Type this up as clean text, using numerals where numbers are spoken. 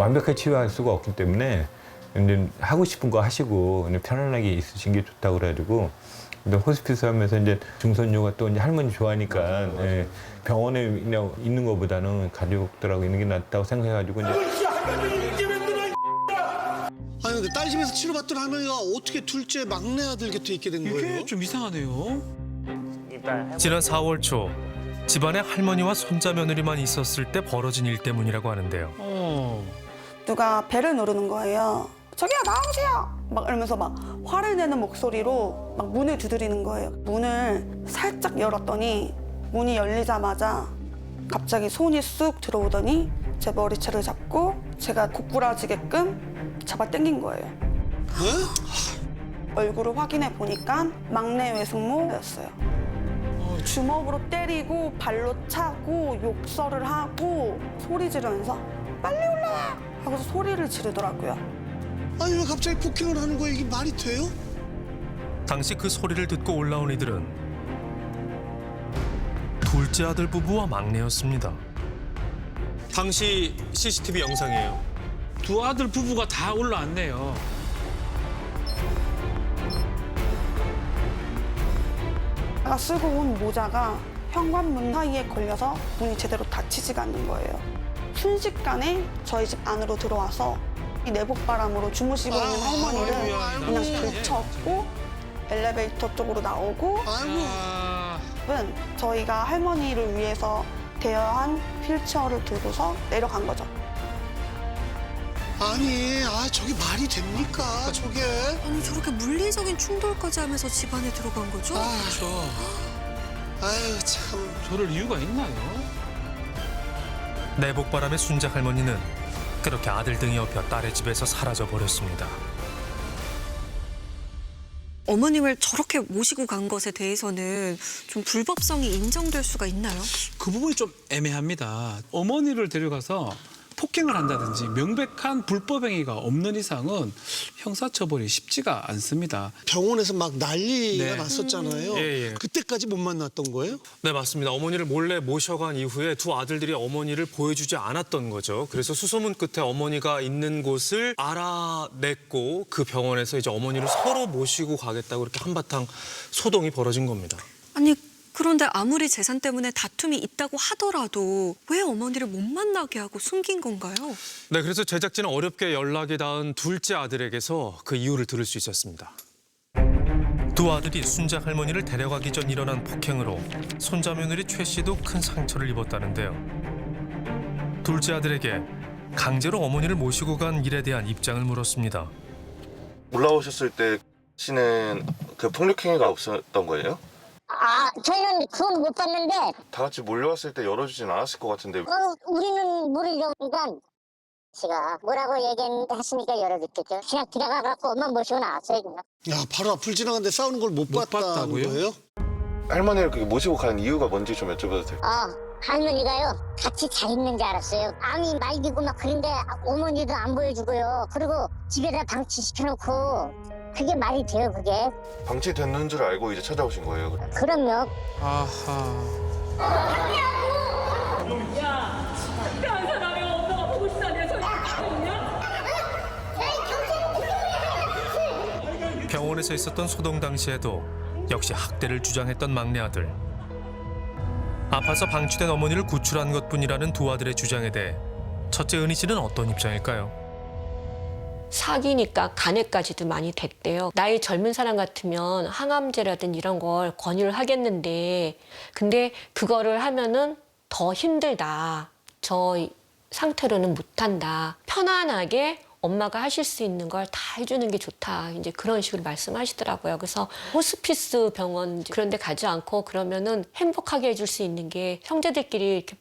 완벽하게 치유할 수가 없기 때문에 이제 하고 싶은 거 하시고 그냥 편안하게 있으신 게 좋다고 그래가지고 근데 호스피스 하면서 이제 중선료가 또 이제 할머니 좋아하니까 예, 병원에 그냥 있는 것보다는 가족들하고 있는 게 낫다고 생각해가지고 이제 아니 근데 딸 집에서 치료받던 할머니가 어떻게 둘째 막내 아들 곁에 있게 된 거예요? 이게 좀 이상하네요. 지난 4월 초 집안에 할머니와 손자 며느리만 있었을 때 벌어진 일 때문이라고 하는데요. 누가 배를 누르는 거예요. 저기요, 나오세요! 막 이러면서 막 화를 내는 목소리로 막 문을 두드리는 거예요. 문을 살짝 열었더니 문이 열리자마자 갑자기 손이 쑥 들어오더니 제 머리채를 잡고 제가 고꾸라지게끔 잡아당긴 거예요. 얼굴을 확인해 보니까 막내 외숙모였어요. 주먹으로 때리고 발로 차고 욕설을 하고 소리 지르면서 빨리 올라와! 하고서 소리를 지르더라고요. 아니 왜 갑자기 폭행을 하는 거예요? 이게 말이 돼요? 당시 그 소리를 듣고 올라온 이들은 둘째 아들 부부와 막내였습니다. 당시 CCTV 영상이에요. 두 아들 부부가 다 올라왔네요. 제가 쓰고 온 모자가 현관문 사이에 걸려서 문이 제대로 닫히지가 않는 거예요. 순식간에 저희 집 안으로 들어와서 이 내복바람으로 주무시고 있는 할머니를 아이고야, 그냥 아이고. 들쳐업고 엘리베이터 쪽으로 나오고 아이고. 저희가 할머니를 위해서 대여한 휠체어를 들고서 내려간 거죠. 아니 저게 말이 됩니까 저게? 아니 저렇게 물리적인 충돌까지 하면서 집 안에 들어간 거죠? 그렇죠. 아유 참. 저럴 이유가 있나요? 내복바람의 순자 할머니는 그렇게 아들 등에 업혀 딸의 집에서 사라져 버렸습니다. 어머님을 저렇게 모시고 간 것에 대해서는 좀 불법성이 인정될 수가 있나요? 그 부분이 좀 애매합니다. 어머니를 데려가서 폭행을 한다든지 명백한 불법 행위가 없는 이상은 형사처벌이 쉽지가 않습니다. 병원에서 막 난리가 네. 났었잖아요. 예. 그때까지 못 만났던 거예요? 네, 맞습니다. 어머니를 몰래 모셔간 이후에 두 아들들이 어머니를 보여주지 않았던 거죠. 그래서 수소문 끝에 어머니가 있는 곳을 알아냈고 그 병원에서 이제 어머니를 서로 모시고 가겠다고 이렇게 한바탕 소동이 벌어진 겁니다. 아니 그런데 아무리 재산 때문에 다툼이 있다고 하더라도 왜 어머니를 못 만나게 하고 숨긴 건가요? 네, 그래서 제작진은 어렵게 연락이 닿은 둘째 아들에게서 그 이유를 들을 수 있었습니다. 두 아들이 순자 할머니를 데려가기 전 일어난 폭행으로 손자 며느리 최 씨도 큰 상처를 입었다는데요. 둘째 아들에게 강제로 어머니를 모시고 간 일에 대한 입장을 물었습니다. 올라오셨을 때 씨는 그 폭력 행위가 없었던 거예요? 저희는 그건 못 봤는데, 다 같이 몰려왔을 때 열어주진 않았을 것 같은데 우리는 모르죠. 그러니까, 제가 뭐라고 얘기했으니까 열어줬겠죠. 그냥 들어가갖고 엄마 모시고 나왔어요, 그냥. 야 바로 앞을 지나갔는데 싸우는 걸 못 못 봤다는 봤다고요? 거예요? 할머니를 그렇게 모시고 간 이유가 뭔지 좀 여쭤봐도 될까요? 할머니가요, 같이 자 있는 줄 알았어요. 암이 말기고 막 그런데 어머니도 안 보여주고요. 그리고 집에다 방치시켜놓고, 그게 말이 돼요, 그게. 방치됐는 줄 알고 이제 찾아오신 거예요? 그럼요. 아하. 병원에서 있었던 소동 당시에도 역시 학대를 주장했던 막내 아들. 아파서 방치된 어머니를 구출한 것뿐이라는 두 아들의 주장에 대해 첫째 은희 씨는 어떤 입장일까요? 사기니까 간에까지도 많이 됐대요. 나이 젊은 사람 같으면 항암제라든 이런 걸 권유를 하겠는데 근데 그거를 하면은 더 힘들다. 저 상태로는 못한다. 편안하게 엄마가 하실 수 있는 걸 다 해주는 게 좋다. 이제 그런 식으로 말씀하시더라고요. 그래서 호스피스 병원 그런 데 가지 않고 그러면은 행복하게 해줄 수 있는 게 형제들끼리 이렇게